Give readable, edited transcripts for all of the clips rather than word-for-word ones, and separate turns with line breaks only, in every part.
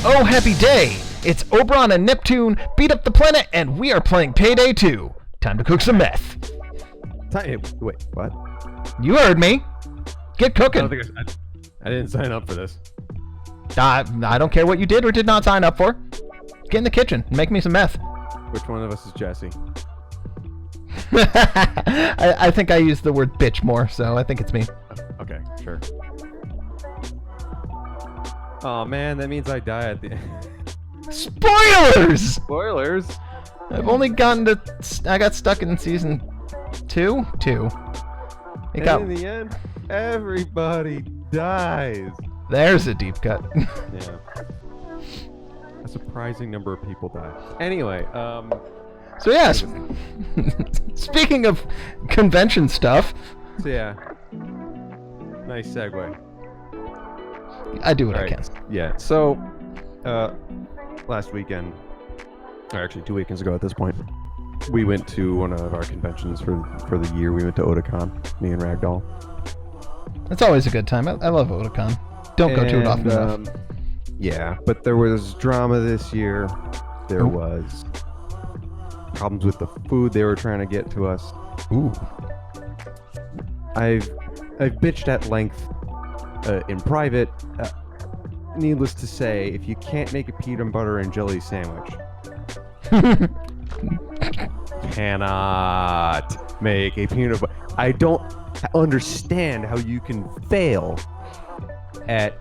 Oh, happy day! It's Oberon and Neptune beat up the planet, and we are playing Payday 2. Time to cook some meth.
Wait, what?
You heard me. Get cooking.
I didn't sign up for this.
I don't care what you did or did not sign up for. Get in the kitchen and make me some meth.
Which one of us is Jesse?
I think I use the word bitch more, so I think it's me.
Okay, sure. Oh man, that means I die at the end.
Spoilers!
Spoilers?
I've only gotten to... I got stuck in season 2? 2.
In the end, everybody dies.
There's a deep cut.
Yeah. A surprising number of people die. Anyway,
So yes, speaking of convention stuff...
So yeah. Nice segue.
I do what
All
I can.
Yeah, so, last weekend, or actually 2 weekends ago at this point, we went to one of our conventions for the year. We went to Otakon, me and Ragdoll.
It's always a good time. I love Otakon. Don't go to it often enough.
Yeah, but there was drama this year. There was problems with the food they were trying to get to us.
Ooh.
I've bitched at length in private. Needless to say, if you can't make a peanut butter and jelly sandwich, cannot make a peanut butter. I don't understand how you can fail at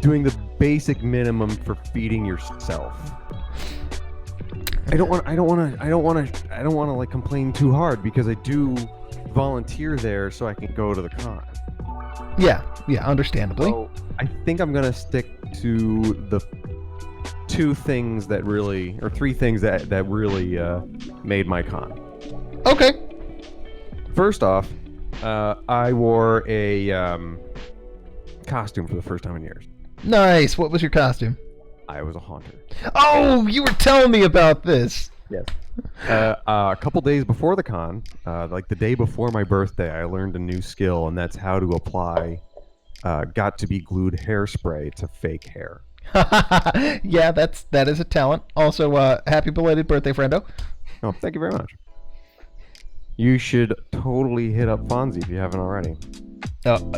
doing the basic minimum for feeding yourself. I don't want to like complain too hard because I do volunteer there so I can go to the con.
Yeah, understandably.
So I think I'm gonna stick to the three things that really made my con.
Okay.
First off, I wore a costume for the first time in years.
Nice. What was your costume?
I was a haunter.
Oh, you were telling me about this.
Yes. A couple days before the con, like the day before my birthday, I learned a new skill, and that's how to apply got-to-be glued hairspray to fake hair.
Yeah, that is a talent. Also, happy belated birthday, friendo.
Oh, thank you very much. You should totally hit up Fonzie if you haven't already.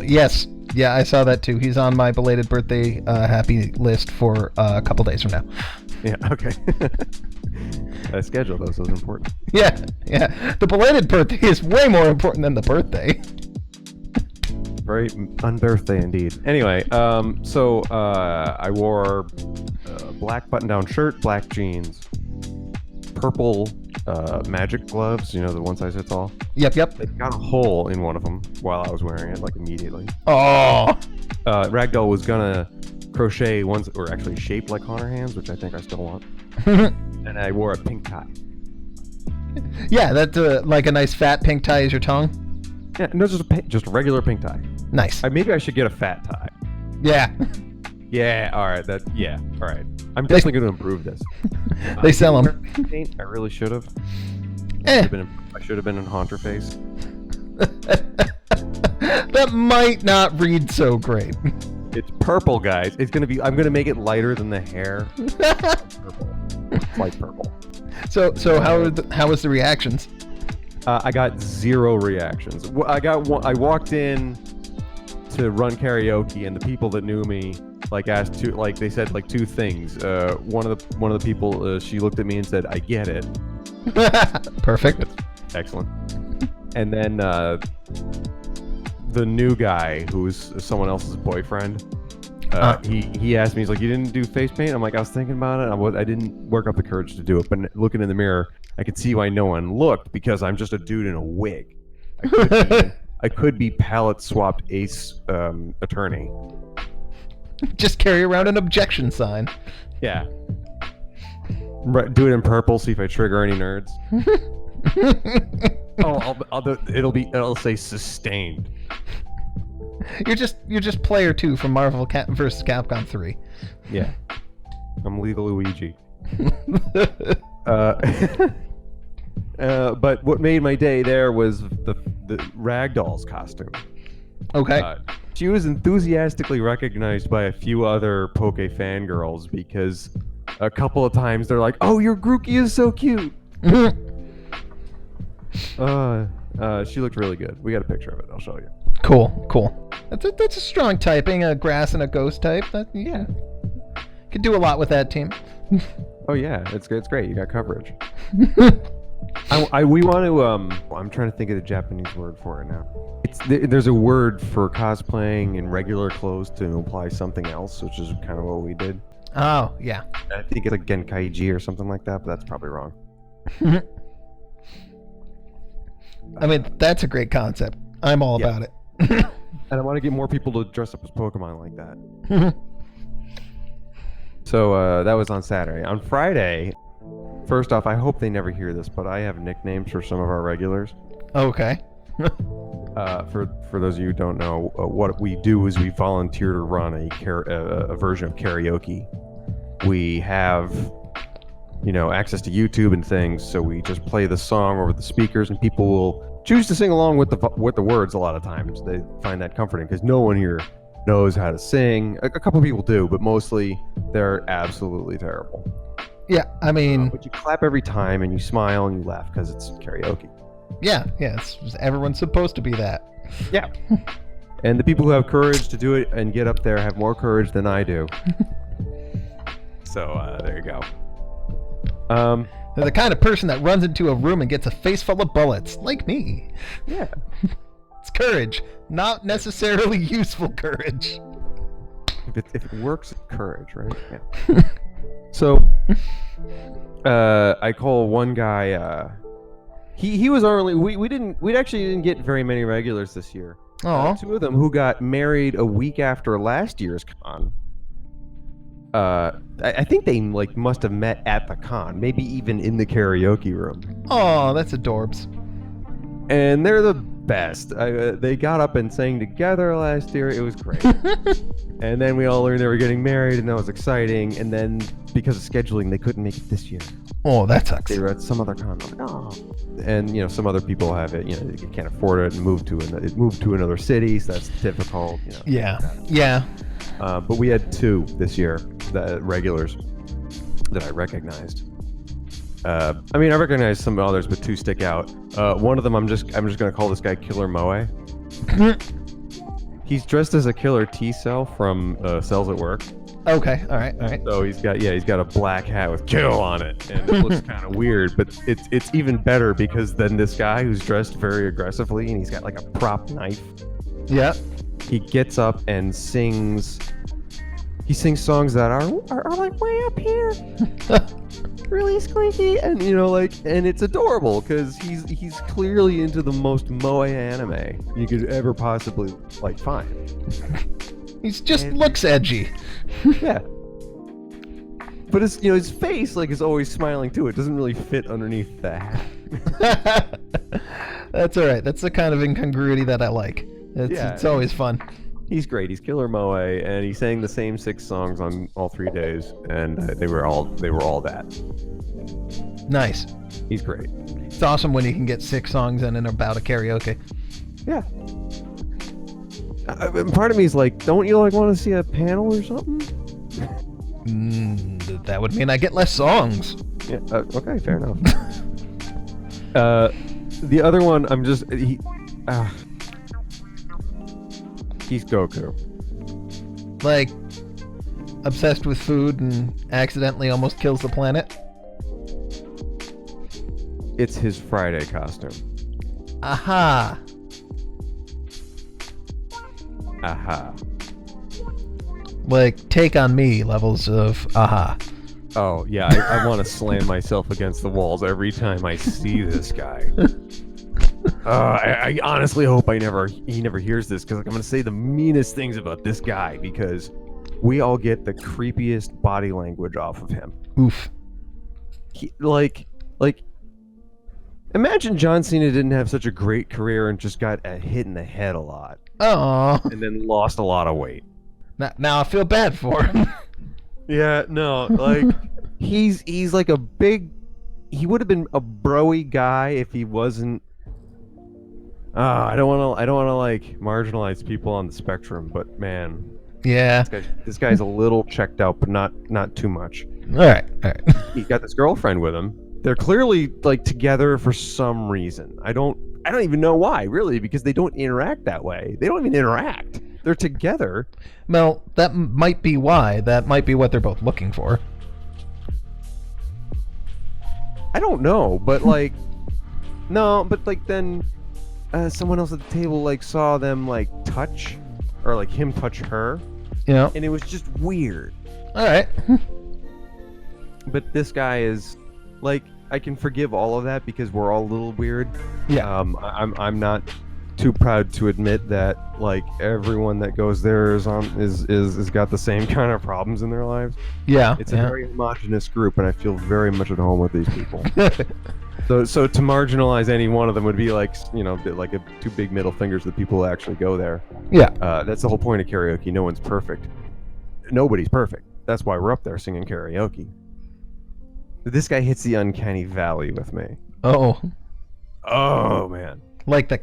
Yes. Yeah, I saw that too. He's on my belated birthday happy list for a couple days from now.
Yeah, okay. That schedule, though, so it's important.
Yeah. The belated birthday is way more important than the birthday.
Very unbirthday indeed. Anyway, so I wore a black button-down shirt, black jeans, purple magic gloves, you know, the one size fits all.
Yep.
It got a hole in one of them while I was wearing it, like immediately.
Oh.
Ragdoll was gonna crochet ones that were actually shaped like Haunter hands, which I think I still want. And I wore a pink tie.
Yeah, that's like a nice fat pink tie is your tongue.
Yeah, no, just a regular pink tie.
Nice.
Maybe I should get a fat tie.
Yeah.
Yeah. All right. All right. I'm definitely going to improve this.
They sell them.
I really should have. I should have been in Haunter face.
That might not read so great.
It's purple, guys. It's gonna be. I'm gonna make it lighter than the hair. Purple. Light purple.
So how was the reactions?
I got 0 reactions. I walked in to run karaoke, and the people that knew me they said 2 things. One of the people she looked at me and said, "I get it."
Perfect.
Excellent. And then the new guy, who's someone else's boyfriend, he asked me, he's like, "You didn't do face paint?" I'm like, "I was thinking about it. I didn't work up the courage to do it." But looking in the mirror, I could see why no one looked, because I'm just a dude in a wig. I could be palette swapped ace attorney.
Just carry around an objection sign.
Yeah. Do it in purple, see if I trigger any nerds. It'll say sustained.
You're just player 2 from Marvel vs. Capcom 3.
Yeah. I'm legal Luigi. But what made my day there was the Ragdoll's costume.
Okay.
She was enthusiastically recognized by a few other Poke fangirls because a couple of times they're like, "Oh, your Grookey is so cute." She looked really good. We got a picture of it. I'll show you.
Cool. That's a strong typing, a grass and a ghost type. Yeah. Could do a lot with that team.
Oh yeah, it's great. You got coverage. We want to. I'm trying to think of the Japanese word for it now. There's a word for cosplaying in regular clothes to imply something else, which is kind of what we did.
Oh yeah.
I think it's like Genkaiji or something like that, but that's probably wrong.
I mean, that's a great concept. I'm all about it.
And I want to get more people to dress up as Pokemon like that. So that was on Saturday. On Friday, first off, I hope they never hear this, but I have nicknames for some of our regulars.
Okay.
For those of you who don't know, what we do is we volunteer to run a version of karaoke. We have, access to YouTube and things, so we just play the song over the speakers, and people will choose to sing along with the words. A lot of times, they find that comforting because no one here knows how to sing. A couple people do, but mostly they're absolutely terrible.
Yeah, I mean,
but you clap every time and you smile and you laugh because it's karaoke.
Yeah, everyone's supposed to be that.
Yeah. And the people who have courage to do it and get up there have more courage than I do. So there you go.
They're the kind of person that runs into a room and gets a face full of bullets, like me.
Yeah.
It's courage, not necessarily useful courage.
If it works, it's courage, right? Yeah. So, I call one guy. He was our only. We actually didn't get very many regulars this year. Two of them who got married a week after last year's con. I think they must have met at the con, maybe even in the karaoke room.
Oh, that's adorbs.
And they're the best. They got up and sang together last year. It was great. And then we all learned they were getting married, and that was exciting. And then because of scheduling, they couldn't make it this year.
Oh, that sucks.
They were at some other con. Oh. And some other people have it. They can't afford it and moved to another city, so that's difficult.
Yeah.
But we had two this year, the regulars that I recognized. I recognized some others, but two stick out. One of them, I'm just gonna call this guy Killer Moe. He's dressed as a killer T cell from Cells at Work.
Okay, all right.
So he's got a black hat with kill on it, and it looks kind of weird, but it's even better because then this guy who's dressed very aggressively and he's got like a prop knife.
Yeah. He
gets up and sings. He sings songs that are like way up here. Really squeaky, and and it's adorable because he's clearly into the most moe anime you could ever possibly find.
Looks edgy.
Yeah, but his face is always smiling too. It doesn't really fit underneath the hat.
That's all right. That's the kind of incongruity that I like. It's always fun.
He's great. He's Killer Moe, and he sang the same 6 songs on all 3 days, and they were all that.
Nice.
He's great.
It's awesome when you can get 6 songs in and about a karaoke.
Yeah. Part of me is like, don't you want to see a panel or something?
That would mean I get less songs.
Yeah. Okay. Fair enough. The other one, he's Goku.
Like, obsessed with food and accidentally almost kills the planet?
It's his Friday costume.
Aha. Like, take on me levels of aha.
Oh, yeah, I want to slam myself against the walls every time I see this guy. I honestly hope he never hears this, because I'm going to say the meanest things about this guy, because we all get the creepiest body language off of him.
Oof.
Imagine John Cena didn't have such a great career and just got hit in the head a lot.
Oh.
And then lost a lot of weight.
Now I feel bad for him.
Yeah, no, he's like a big. He would have been a broy guy if he wasn't. I don't want to like marginalize people on the spectrum, but man,
Yeah.
this guy's a little checked out, but not too much.
All right.
He got this girlfriend with him. They're clearly like together for some reason. I don't even know why, really, because they don't interact that way. They don't even interact. They're together.
Well, that might be why. That might be what they're both looking for.
I don't know, but like, no, but like then someone else at the table like saw them like touch, or like him touch her,
Yeah.
and it was just weird.
All right.
But this guy is like, I can forgive all of that because we're all a little weird.
Yeah.
I'm not too proud to admit that like everyone that goes there is got the same kind of problems in their lives.
Yeah.
It's a very homogenous group, and I feel very much at home with these people. So to marginalize any one of them would be like, you know, like two big middle fingers to the people who actually go there.
Yeah.
That's the whole point of karaoke. No one's perfect. Nobody's perfect. That's why we're up there singing karaoke. But this guy hits the uncanny valley with me.
Oh.
Oh man.
Like the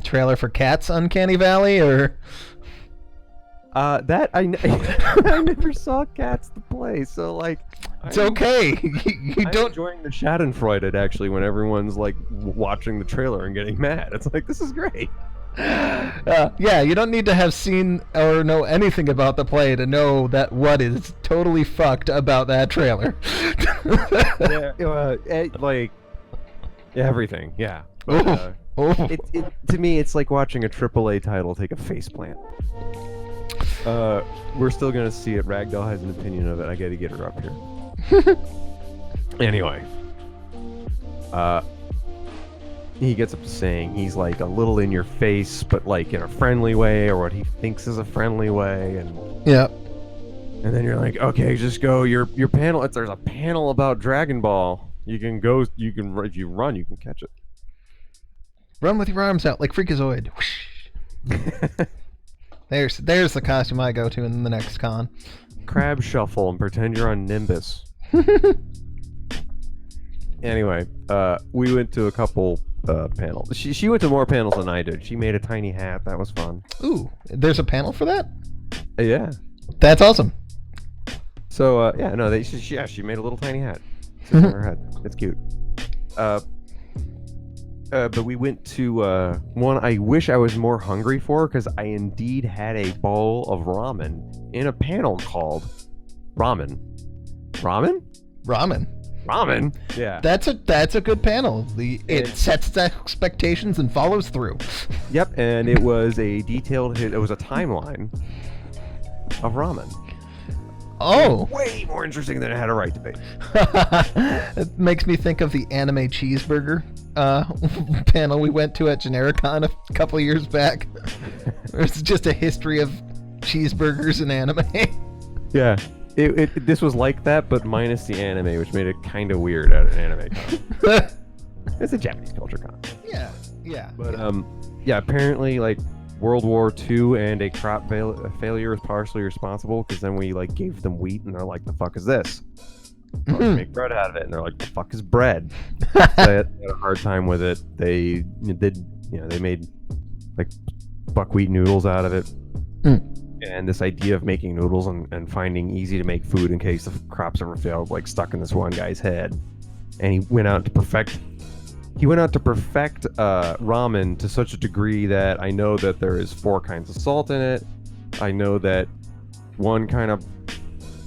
trailer for Cats Uncanny Valley, or
That I never saw Cats the play, so like
it's okay.
I'm enjoying the Schadenfreude actually when everyone's like watching the trailer and getting mad. It's like, this is great.
Yeah, you don't need to have seen or know anything about the play to know that what is totally fucked about that trailer.
Like everything, yeah.
Oh.
But, to me, it's like watching a AAA title take a faceplant. We're still gonna see it. Ragdoll has an opinion of it. I gotta get her up here. Anyway, he gets up to saying he's like a little in your face, but like in a friendly way, or what he thinks is a friendly way, and
Yeah.
and then you're like, okay, just go. Your panel. There's a panel about Dragon Ball. You can go. You can, if you run, you can catch it.
Run with your arms out like Freakazoid. There's the costume I go to in the next con.
Crab shuffle and pretend you're on Nimbus. Anyway, we went to a couple panels. She went to more panels than I did. She made a tiny hat. That was fun.
Ooh, there's a panel for that?
Yeah.
That's awesome.
So yeah, no, she made a little tiny hat. It's on her head. It's cute. But we went to one I wish I was more hungry for, because I indeed had a bowl of ramen in a panel called Ramen. Ramen?
Ramen.
Yeah.
That's a good panel. It sets the expectations and follows through.
Yep, and it was a detailed. It was a timeline of ramen.
Oh.
Way more interesting than it had a right to be.
It makes me think of the anime cheeseburger panel we went to at Genericon a couple years back. It's just a history of cheeseburgers and anime.
Yeah. This was like that, but minus the anime, which made it kind of weird at an anime con. It's a Japanese culture con.
Yeah.
But yeah, apparently like World War II and a crop failure is partially responsible, because then we like gave them wheat and they're like, the fuck is this? Let's make bread out of it, and they're like, the fuck is bread? They had a hard time with it. They made like buckwheat noodles out of it. And this idea of making noodles and finding easy to make food in case the crops ever failed, like, stuck in this one guy's head. And he went out to perfect ramen to such a degree that I know that there is 4 kinds of salt in it. I know that one kind of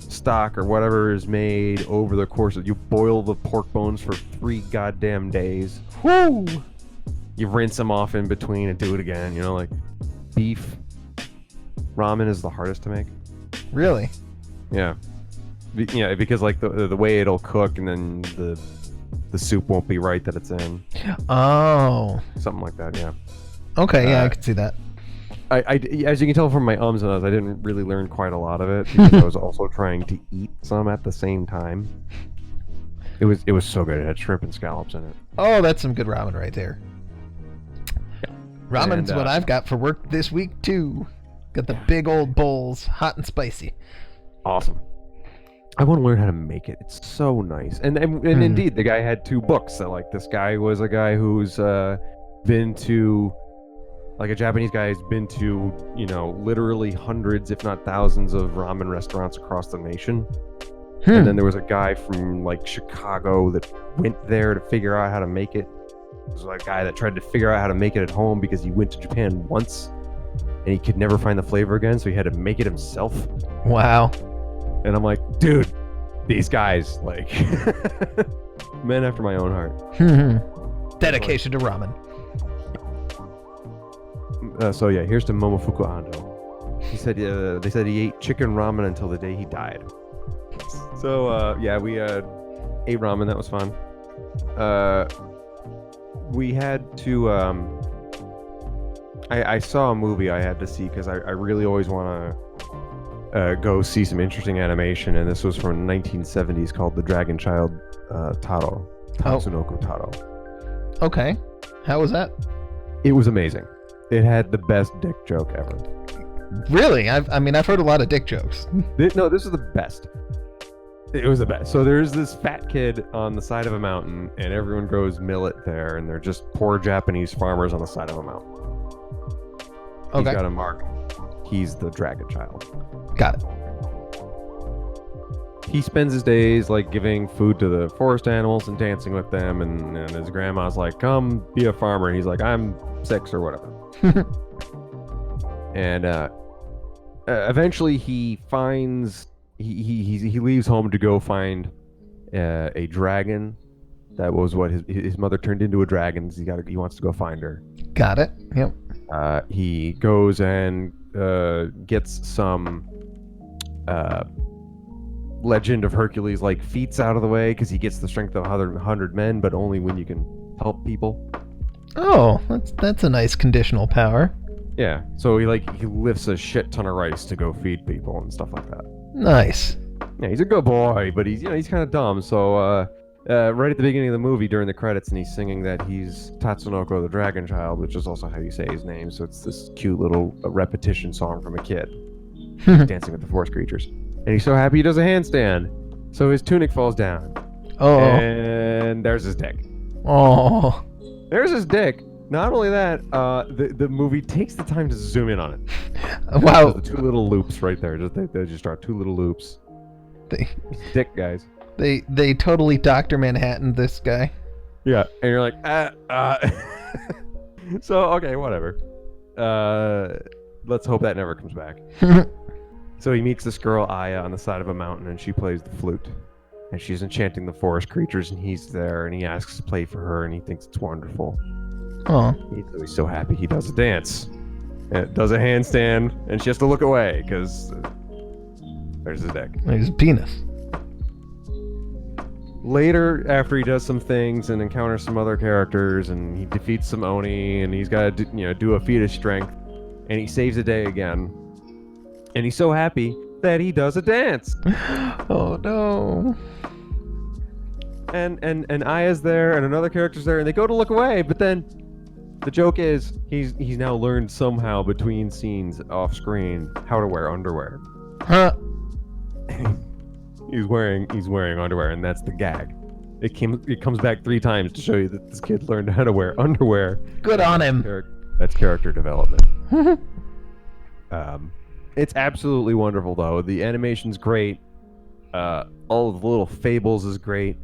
stock or whatever is made over the course of, you boil the pork bones for 3 goddamn days.
Woo!
You rinse them off in between and do it again. You know, like beef ramen is the hardest to make.
Really?
Yeah. Yeah, because like the way it'll cook, and then the soup won't be right that it's in.
Oh.
Something like that, yeah.
Okay, yeah, I can see that.
I as you can tell from my ums and ahs, I didn't really learn quite a lot of it, because I was also trying to eat some at the same time. It was so good. It had shrimp and scallops in it.
Oh, that's some good ramen right there.
Yeah.
Ramen's what I've got for work this week too. Got the big old bowls, hot and spicy.
Awesome. I want to learn how to make it. It's so nice. And indeed, the guy had 2 books. So, like, this guy was a guy who's been to, like a Japanese guy has been to, literally hundreds, if not thousands, of ramen restaurants across the nation. And then there was a guy from like Chicago that went there to figure out how to make it. There was a guy that tried to figure out how to make it at home because he went to Japan once and he could never find the flavor again, so he had to make it himself.
Wow.
And I'm like, dude, these guys, like, men after my own heart.
Dedication to ramen.
So yeah, here's to Momofuku Ando. He said they said he ate chicken ramen until the day he died. So yeah, we ate ramen. That was fun. We had to. I saw a movie I had to see because I really always want to go see some interesting animation, and this was from 1970s called The Dragon Child Taro. Tatsunoko Taro.
Okay. How was that?
It was amazing. It had the best dick joke ever.
Really? I've heard a lot of dick jokes.
No, this is the best. It was the best. So there's this fat kid on the side of a mountain, and everyone grows millet there, and they're just poor Japanese farmers on the side of a mountain.
Okay.
He's got a mark. He's the dragon child.
Got it.
He spends his days like giving food to the forest animals and dancing with them, and his grandma's like, come be a farmer. And he's like, I'm 6 or whatever. And eventually he finds... He leaves home to go find a dragon. That was what his mother turned into, a dragon. He wants to go find her.
Got it. Yep.
He goes and gets some Legend of Hercules like feats out of the way because he gets the strength of 100 men, but only when you can help people. Oh,
that's a nice conditional power.
Yeah. So he lifts a shit ton of rice to go feed people and stuff like that.
Nice.
Yeah, he's a good boy, but he's kind of dumb. So right at the beginning of the movie, during the credits, and he's singing that he's Tatsunoko the Dragon Child, which is also how you say his name. So it's this cute little repetition song from a kid dancing with the forest creatures. And he's so happy he does a handstand. So his tunic falls down.
Oh.
And there's his dick.
Oh.
There's his dick. Not only that, the movie takes the time to zoom in on it.
Wow.
The 2 little loops right there. They just are 2 little loops. Dick, guys.
They totally Dr. Manhattan this guy.
Yeah, and you're like, So, okay, whatever. Let's hope that never comes back. So he meets this girl, Aya, on the side of a mountain, and she plays the flute. And she's enchanting the forest creatures, and he's there, and he asks to play for her, and he thinks it's wonderful.
Oh.
He's so happy he does a dance. And does a handstand, and she has to look away, because there's his dick.
There's his penis.
Later, after he does some things and encounters some other characters, and he defeats some Oni, and he's got to do a feat of strength, and he saves the day again. And he's so happy that he does a dance.
Oh no.
And Aya's there, and another character's there, and they go to look away, but then the joke is he's now learned somehow between scenes off screen how to wear underwear.
Huh.
He's wearing underwear, and that's the gag. It comes back 3 times to show you that this kid learned how to wear underwear.
Good on him.
That's character development. It's absolutely wonderful, though. The animation's great. All of the little fables is great.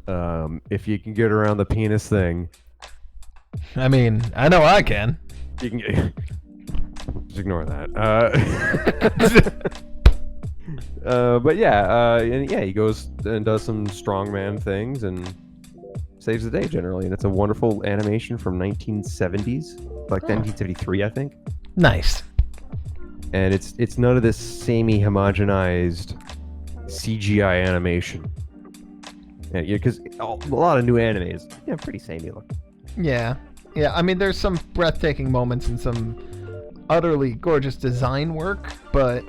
If you can get around the penis thing.
I mean, I know I can.
You can get... Just ignore that. But yeah, he goes and does some strongman things and saves the day generally, and it's a wonderful animation from 1970s, like 1973, I think.
Nice.
And it's none of this samey, homogenized CGI animation. Yeah, because a lot of new animes, pretty samey looking.
Yeah. I mean, there's some breathtaking moments and some utterly gorgeous design work, but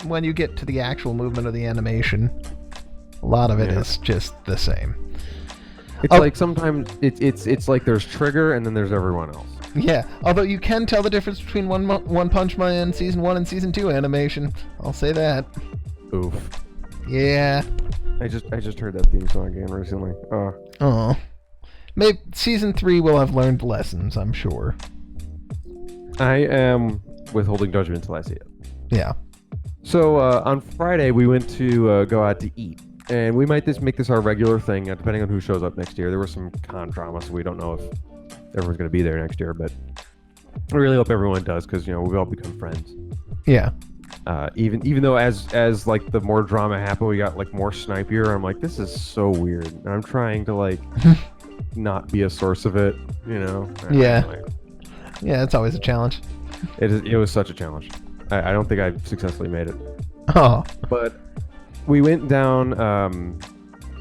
when you get to the actual movement of the animation, a lot of it is just the same.
It's like sometimes it's like there's Trigger and then there's everyone else.
Yeah, although you can tell the difference between One Punch Man Season 1 and Season 2 animation. I'll say that.
Oof.
Yeah.
I just heard that theme song again recently.
Oh. Maybe season 3 will have learned lessons, I'm sure.
I am withholding judgment until I see it.
Yeah.
So on Friday, we went to go out to eat. And we might just make this our regular thing, depending on who shows up next year. There was some con drama, so we don't know if everyone's going to be there next year. But I really hope everyone does, because, you know, we've all become friends.
Yeah.
Even though as like the more drama happened, we got like more snipier. I'm like, this is so weird. And I'm trying to like not be a source of it, you know?
Yeah. Yeah, it's always a challenge.
It was such a challenge. I don't think I successfully made it.
Oh.
But we went down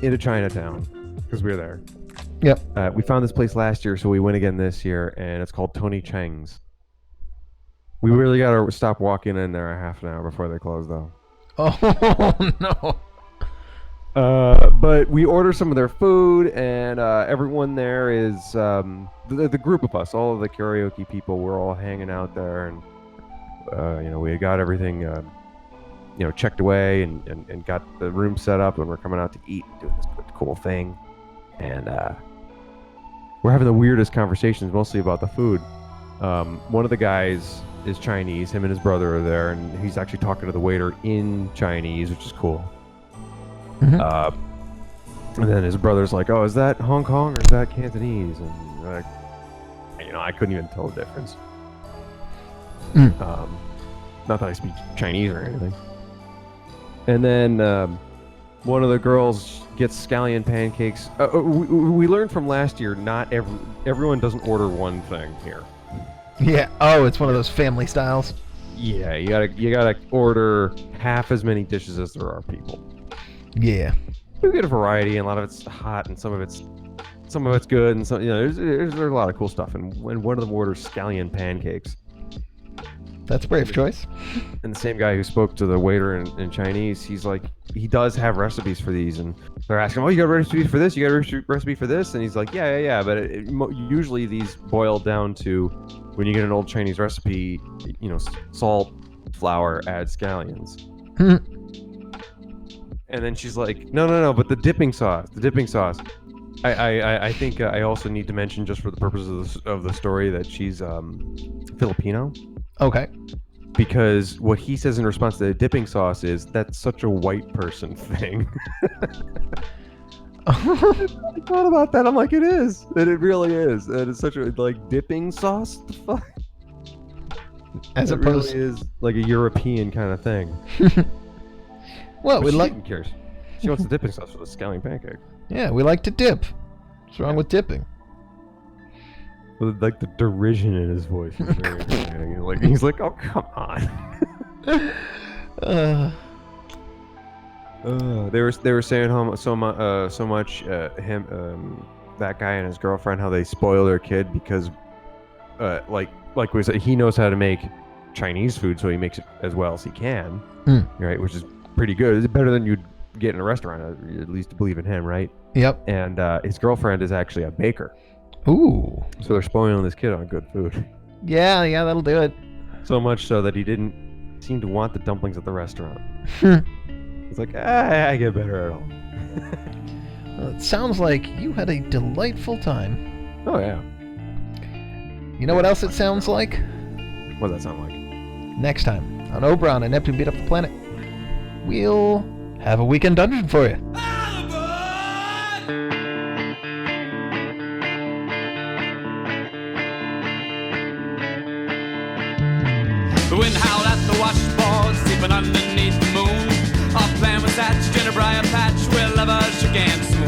into Chinatown because we were there.
Yep.
We found this place last year, so we went again this year, and it's called Tony Chang's. We really got to stop walking in there a half an hour before they close, though.
Oh, no.
But we ordered some of their food, and everyone there is the group of us, all of the karaoke people. We're all hanging out there, and you know, we got everything you know, checked away and got the room set up, and we're coming out to eat and doing this cool thing, and we're having the weirdest conversations, mostly about the food. One of the guys is Chinese. Him and his brother are there, and he's actually talking to the waiter in Chinese, which is cool.
Mm-hmm.
And then his brother's like, "Oh, is that Hong Kong or is that Cantonese?" And like, you know, I couldn't even tell the difference. Not that I speak Chinese or anything. And then one of the girls gets scallion pancakes. We learned from last year, not everyone doesn't order one thing here.
Yeah. Oh, it's one of those family styles.
Yeah, you gotta order half as many dishes as there are people.
Yeah.
We get a variety, and a lot of it's hot, and some of it's good, and some, you know, there's a lot of cool stuff. And when one of them orders scallion pancakes.
That's a brave choice.
And the same guy who spoke to the waiter in Chinese, he's like, he does have recipes for these, and they're asking, "Oh, you got recipes for this? You got a recipe for this?" And he's like, "Yeah." But usually these boil down to, when you get an old Chinese recipe, you know, salt, flour, add scallions. And then she's like, "No, but the dipping sauce. I think I also need to mention, just for the purposes of the story, that she's Filipino."
Okay.
Because what he says in response to the dipping sauce is, "That's such a white person thing." I thought about that. I'm like, it is. And it really is. And it's such a, like, dipping sauce? The fuck?
As opposed,
really is like a European kind of thing.
Well, we
she
like.
didn't care. She wants the dipping sauce for the scallion pancake.
Yeah, we like to dip. What's wrong with dipping?
With, like, the derision in his voice is very entertaining. He's like, "Oh, come on." They were saying how so much that guy and his girlfriend, how they spoil their kid because like we said, he knows how to make Chinese food, so he makes it as well as he can, right? Which is pretty good. It's better than you'd get in a restaurant, at least to believe in him, right?
Yep.
And his girlfriend is actually a baker.
Ooh.
So they're spoiling this kid on good food.
Yeah, that'll do it.
So much so that he didn't seem to want the dumplings at the restaurant. It's like, I get better at home.
Well, it sounds like you had a delightful time.
Oh, yeah.
You know what else it sounds like?
What does that sound like?
Next time on Oberon and Neptune Beat Up the Planet, we'll have a weekend dungeon for you.
The wind howled at the washboard, sleeping underneath the moon. Our plan was that gingerbread patch where lovers shook hands.